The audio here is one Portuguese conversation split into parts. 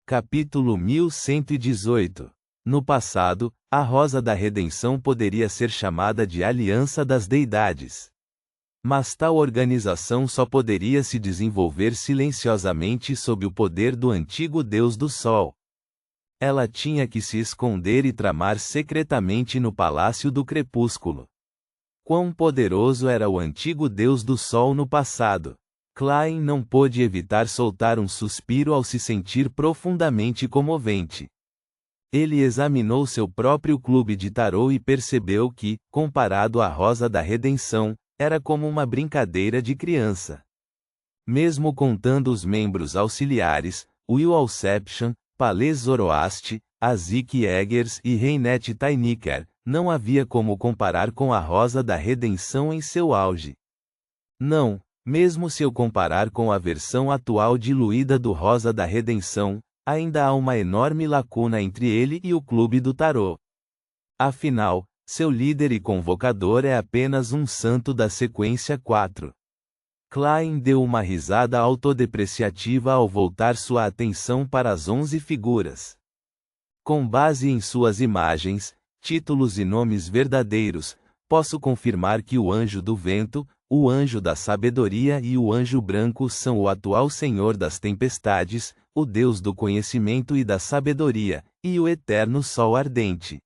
Capítulo 1118. No passado, a Rosa da Redenção poderia ser chamada de Aliança das Deidades. Mas tal organização só poderia se desenvolver silenciosamente sob o poder do antigo Deus do Sol. Ela tinha que se esconder e tramar secretamente no Palácio do Crepúsculo. Quão poderoso era o antigo Deus do Sol no passado! Klein não pôde evitar soltar um suspiro ao se sentir profundamente comovente. Ele examinou seu próprio clube de tarô e percebeu que, comparado à Rosa da Redenção, era como uma brincadeira de criança. Mesmo contando os membros auxiliares, Will Alception, Palais Zoroast, Azik Eggers e Reinette Tainiker, não havia como comparar com a Rosa da Redenção em seu auge. Não, mesmo se eu comparar com a versão atual diluída do Rosa da Redenção, ainda há uma enorme lacuna entre ele e o Clube do Tarô. Afinal, seu líder e convocador é apenas um santo da sequência 4. Klein deu uma risada autodepreciativa ao voltar sua atenção para as 11 figuras. Com base em suas imagens, títulos e nomes verdadeiros, posso confirmar que o Anjo do Vento, o Anjo da Sabedoria e o Anjo Branco são o atual Senhor das Tempestades, o Deus do Conhecimento e da Sabedoria, e o Eterno Sol Ardente.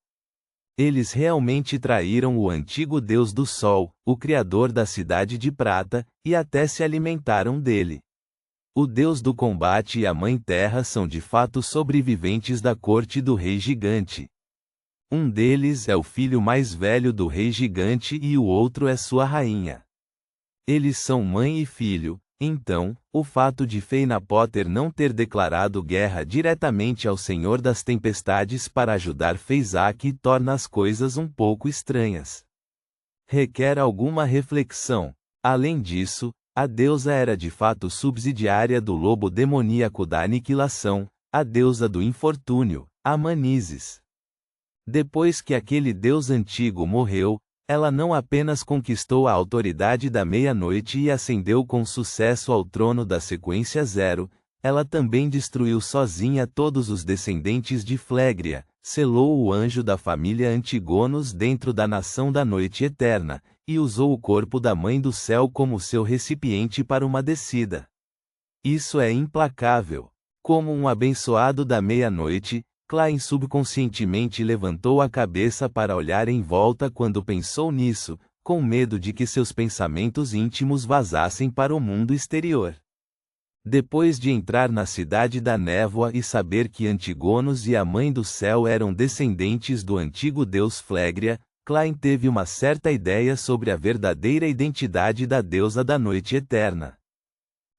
Eles realmente traíram o antigo Deus do Sol, o Criador da Cidade de Prata, e até se alimentaram dele. O Deus do Combate e a Mãe Terra são de fato sobreviventes da corte do Rei Gigante. Um deles é o filho mais velho do Rei Gigante e o outro é sua rainha. Eles são mãe e filho, então, o fato de Feina Potter não ter declarado guerra diretamente ao Senhor das Tempestades para ajudar Fezak torna as coisas um pouco estranhas. Requer alguma reflexão. Além disso, a deusa era de fato subsidiária do lobo demoníaco da aniquilação, a deusa do infortúnio, Amanísis. Depois que aquele deus antigo morreu, ela não apenas conquistou a autoridade da meia-noite e ascendeu com sucesso ao trono da sequência 0, ela também destruiu sozinha todos os descendentes de Flégria, selou o anjo da família Antigonos dentro da nação da noite eterna, e usou o corpo da Mãe do Céu como seu recipiente para uma descida. Isso é implacável. Como um abençoado da meia-noite, Klein subconscientemente levantou a cabeça para olhar em volta quando pensou nisso, com medo de que seus pensamentos íntimos vazassem para o mundo exterior. Depois de entrar na Cidade da Névoa e saber que Antigonos e a Mãe do Céu eram descendentes do antigo deus Flégria, Klein teve uma certa ideia sobre a verdadeira identidade da deusa da noite eterna.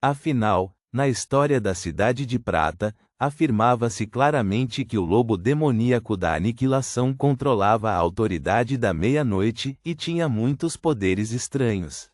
Afinal, na história da Cidade de Prata, afirmava-se claramente que o lobo demoníaco da aniquilação controlava a autoridade da meia-noite e tinha muitos poderes estranhos.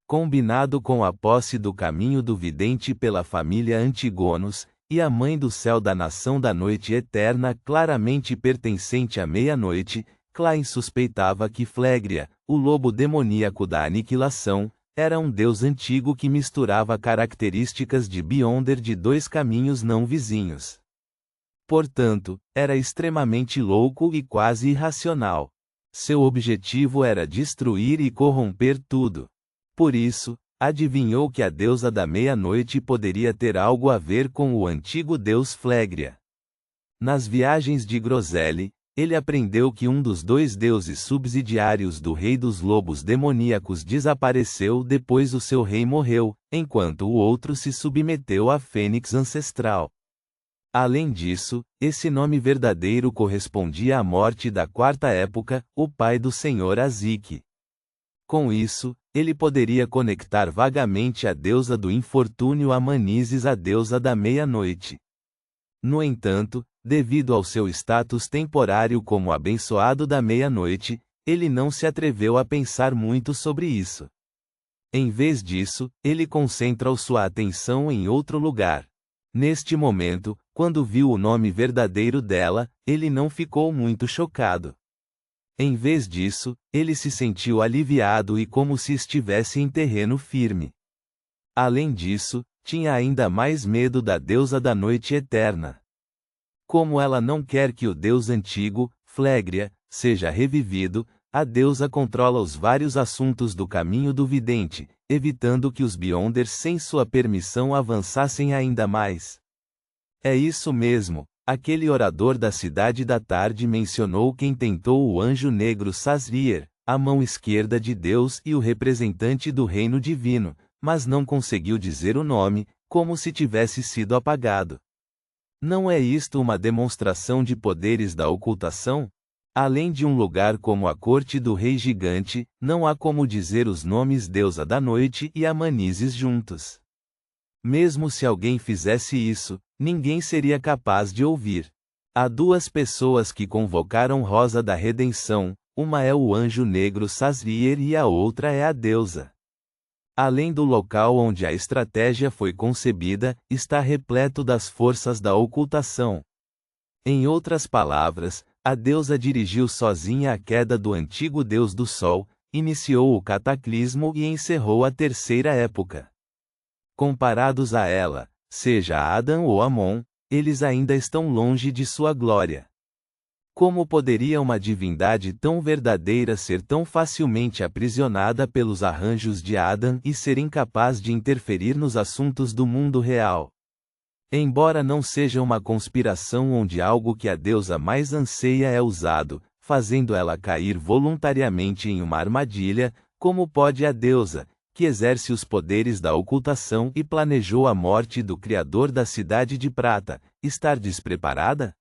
Combinado com a posse do caminho do vidente pela família Antigonos, e a Mãe do Céu da nação da noite eterna claramente pertencente à meia-noite, Klein suspeitava que Flégria, o lobo demoníaco da aniquilação, era um deus antigo que misturava características de Beyonder de dois caminhos não vizinhos. Portanto, era extremamente louco e quase irracional. Seu objetivo era destruir e corromper tudo. Por isso, adivinhou que a deusa da meia-noite poderia ter algo a ver com o antigo deus Flégria. Nas viagens de Groselli, ele aprendeu que um dos dois deuses subsidiários do rei dos lobos demoníacos desapareceu depois o seu rei morreu, enquanto o outro se submeteu à fênix ancestral. Além disso, esse nome verdadeiro correspondia à morte da quarta época, o pai do senhor Azik. Com isso, ele poderia conectar vagamente a deusa do infortúnio Amanísis à deusa da meia-noite. No entanto, devido ao seu status temporário como abençoado da meia-noite, ele não se atreveu a pensar muito sobre isso. Em vez disso, ele concentra sua atenção em outro lugar. Neste momento, quando viu o nome verdadeiro dela, ele não ficou muito chocado. Em vez disso, ele se sentiu aliviado e como se estivesse em terreno firme. Além disso, tinha ainda mais medo da deusa da noite eterna. Como ela não quer que o deus antigo, Flegria, seja revivido, a deusa controla os vários assuntos do caminho do vidente, evitando que os Beyonders sem sua permissão avançassem ainda mais. É isso mesmo, aquele orador da Cidade da Tarde mencionou quem tentou o anjo negro Sazriel, a mão esquerda de Deus e o representante do reino divino, mas não conseguiu dizer o nome, como se tivesse sido apagado. Não é isto uma demonstração de poderes da ocultação? Além de um lugar como a corte do rei gigante, não há como dizer os nomes deusa da noite e Amanísis juntos. Mesmo se alguém fizesse isso, ninguém seria capaz de ouvir. Há duas pessoas que convocaram Rosa da Redenção, uma é o anjo negro Sazriel e a outra é a deusa. Além do local onde a estratégia foi concebida, está repleto das forças da ocultação. Em outras palavras, a deusa dirigiu sozinha a queda do antigo deus do sol, iniciou o cataclismo e encerrou a terceira época. Comparados a ela, seja Adão ou Amon, eles ainda estão longe de sua glória. Como poderia uma divindade tão verdadeira ser tão facilmente aprisionada pelos arranjos de Adão e ser incapaz de interferir nos assuntos do mundo real? Embora não seja uma conspiração onde algo que a deusa mais anseia é usado, fazendo ela cair voluntariamente em uma armadilha, como pode a deusa, que exerce os poderes da ocultação e planejou a morte do criador da Cidade de Prata, estar despreparada?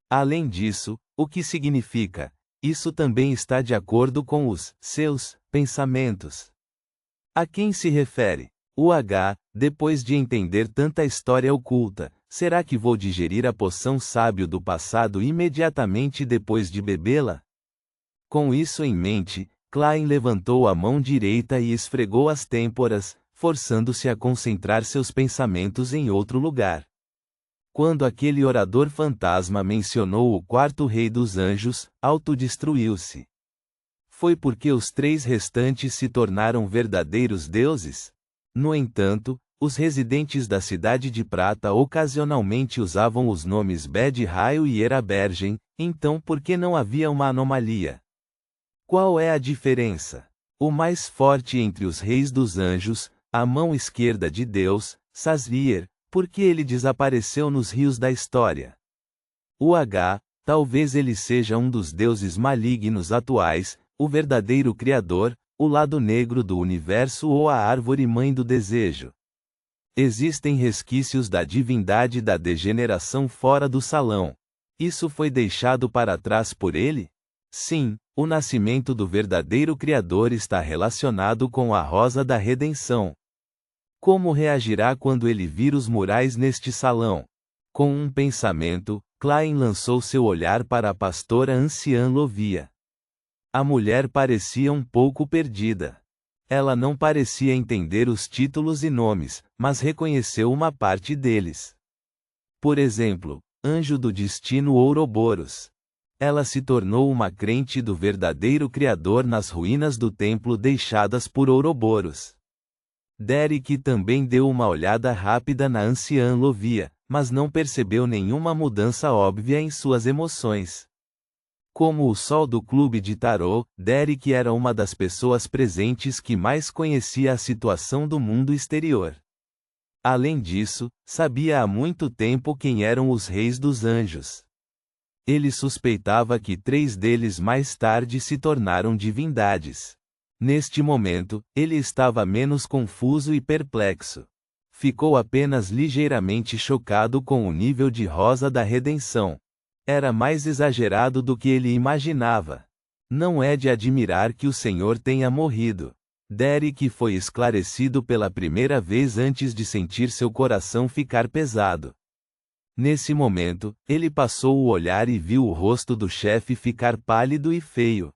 Além disso, o que significa? Isso também está de acordo com os seus pensamentos. A quem se refere? Depois de entender tanta história oculta, será que vou digerir a poção sábio do passado imediatamente depois de bebê-la? Com isso em mente, Klein levantou a mão direita e esfregou as têmporas, forçando-se a concentrar seus pensamentos em outro lugar. Quando aquele orador fantasma mencionou o quarto rei dos anjos, autodestruiu-se. Foi porque os três restantes se tornaram verdadeiros deuses? No entanto, os residentes da Cidade de Prata ocasionalmente usavam os nomes Bed-Raio e Erabergen, então por que não havia uma anomalia? Qual é a diferença? O mais forte entre os reis dos anjos, a mão esquerda de Deus, Sazriel, porque ele desapareceu nos rios da história. Talvez ele seja um dos deuses malignos atuais, o verdadeiro criador, o lado negro do universo ou a árvore mãe do desejo. Existem resquícios da divindade da degeneração fora do salão. Isso foi deixado para trás por ele? Sim, o nascimento do verdadeiro Criador está relacionado com a Rosa da Redenção. Como reagirá quando ele vir os murais neste salão? Com um pensamento, Klein lançou seu olhar para a pastora anciã Lovia. A mulher parecia um pouco perdida. Ela não parecia entender os títulos e nomes, mas reconheceu uma parte deles. Por exemplo, Anjo do Destino Ouroboros. Ela se tornou uma crente do verdadeiro Criador nas ruínas do templo deixadas por Ouroboros. Derek também deu uma olhada rápida na anciã Lovia, mas não percebeu nenhuma mudança óbvia em suas emoções. Como o sol do clube de tarô, Derek era uma das pessoas presentes que mais conhecia a situação do mundo exterior. Além disso, sabia há muito tempo quem eram os reis dos anjos. Ele suspeitava que 3 deles mais tarde se tornaram divindades. Neste momento, ele estava menos confuso e perplexo. Ficou apenas ligeiramente chocado com o nível de Rosa da Redenção. Era mais exagerado do que ele imaginava. Não é de admirar que o Senhor tenha morrido. Derek foi esclarecido pela primeira vez antes de sentir seu coração ficar pesado. Nesse momento, ele passou o olhar e viu o rosto do chefe ficar pálido e feio.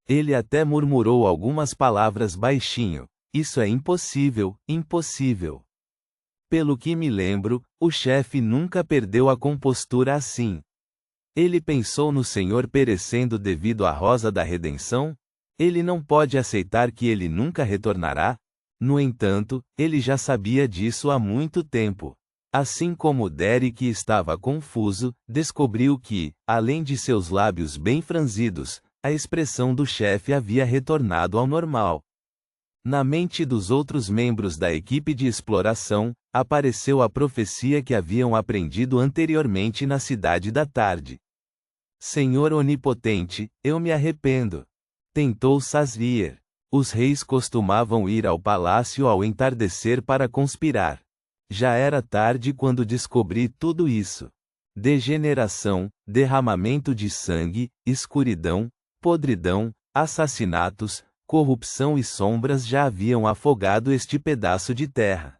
Ele até murmurou algumas palavras baixinho. Isso é impossível, impossível. Pelo que me lembro, o chefe nunca perdeu a compostura assim. Ele pensou no Senhor perecendo devido à Rosa da Redenção? Ele não pode aceitar que ele nunca retornará? No entanto, ele já sabia disso há muito tempo. Assim como Derek estava confuso, descobriu que, além de seus lábios bem franzidos, a expressão do chefe havia retornado ao normal. Na mente dos outros membros da equipe de exploração, apareceu a profecia que haviam aprendido anteriormente na Cidade da Tarde. Senhor Onipotente, eu me arrependo. Tentou Sazriel. Os reis costumavam ir ao palácio ao entardecer para conspirar. Já era tarde quando descobri tudo isso. Degeneração, derramamento de sangue, escuridão, podridão, assassinatos, corrupção e sombras já haviam afogado este pedaço de terra.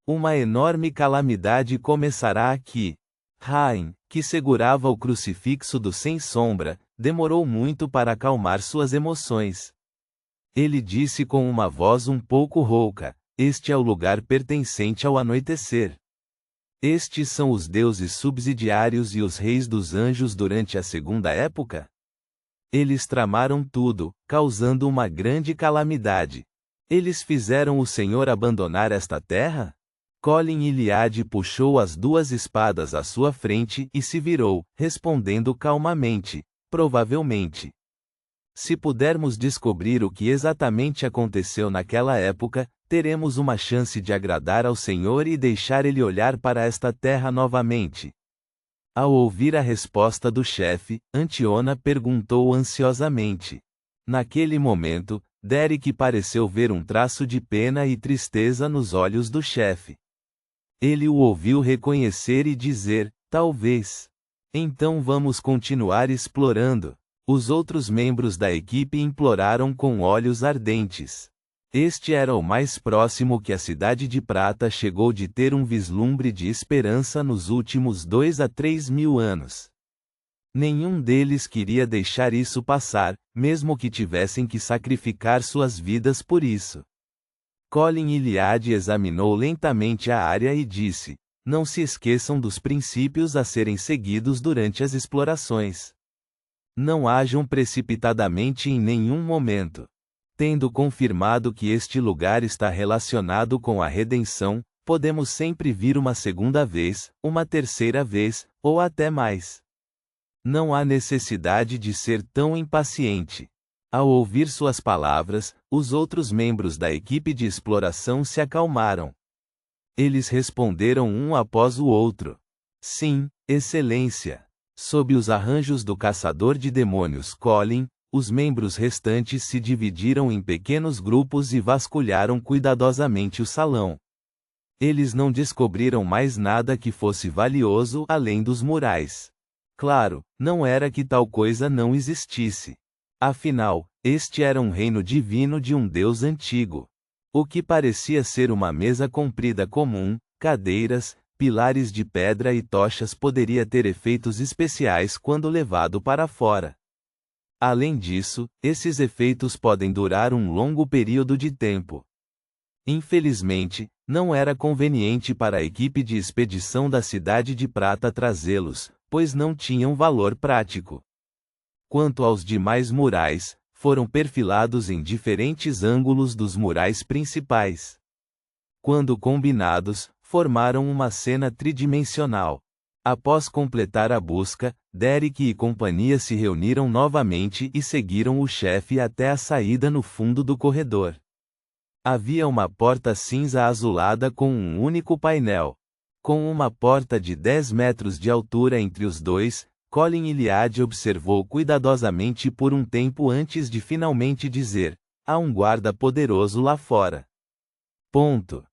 Uma enorme calamidade começará aqui. Rain, que segurava o crucifixo do Sem Sombra, demorou muito para acalmar suas emoções. Ele disse com uma voz um pouco rouca: este é o lugar pertencente ao anoitecer. Estes são os deuses subsidiários e os reis dos anjos durante a segunda época? Eles tramaram tudo, causando uma grande calamidade. Eles fizeram o Senhor abandonar esta terra? Colin Iliad puxou as duas espadas à sua frente e se virou, respondendo calmamente: provavelmente. Se pudermos descobrir o que exatamente aconteceu naquela época, teremos uma chance de agradar ao Senhor e deixar ele olhar para esta terra novamente. Ao ouvir a resposta do chefe, Antíona perguntou ansiosamente. Naquele momento, Derek pareceu ver um traço de pena e tristeza nos olhos do chefe. Ele o ouviu reconhecer e dizer: talvez. Então vamos continuar explorando. Os outros membros da equipe imploraram com olhos ardentes. Este era o mais próximo que a Cidade de Prata chegou de ter um vislumbre de esperança nos últimos 2 a 3 mil anos. Nenhum deles queria deixar isso passar, mesmo que tivessem que sacrificar suas vidas por isso. Colin Iliad examinou lentamente a área e disse: não se esqueçam dos princípios a serem seguidos durante as explorações. Não ajam precipitadamente em nenhum momento. Tendo confirmado que este lugar está relacionado com a redenção, podemos sempre vir uma segunda vez, uma terceira vez, ou até mais. Não há necessidade de ser tão impaciente. Ao ouvir suas palavras, os outros membros da equipe de exploração se acalmaram. Eles responderam um após o outro: sim, Excelência. Sob os arranjos do caçador de demônios Colin, os membros restantes se dividiram em pequenos grupos e vasculharam cuidadosamente o salão. Eles não descobriram mais nada que fosse valioso além dos murais. Claro, não era que tal coisa não existisse. Afinal, este era um reino divino de um deus antigo. O que parecia ser uma mesa comprida comum, cadeiras, pilares de pedra e tochas poderia ter efeitos especiais quando levado para fora. Além disso, esses efeitos podem durar um longo período de tempo. Infelizmente, não era conveniente para a equipe de expedição da Cidade de Prata trazê-los, pois não tinham valor prático. Quanto aos demais murais, foram perfilados em diferentes ângulos dos murais principais. Quando combinados, formaram uma cena tridimensional. Após completar a busca, Derek e companhia se reuniram novamente e seguiram o chefe até a saída no fundo do corredor. Havia uma porta cinza azulada com um único painel. Com uma porta de 10 metros de altura entre os dois, Colin Iliad observou cuidadosamente por um tempo antes de finalmente dizer: há um guarda poderoso lá fora. Ponto.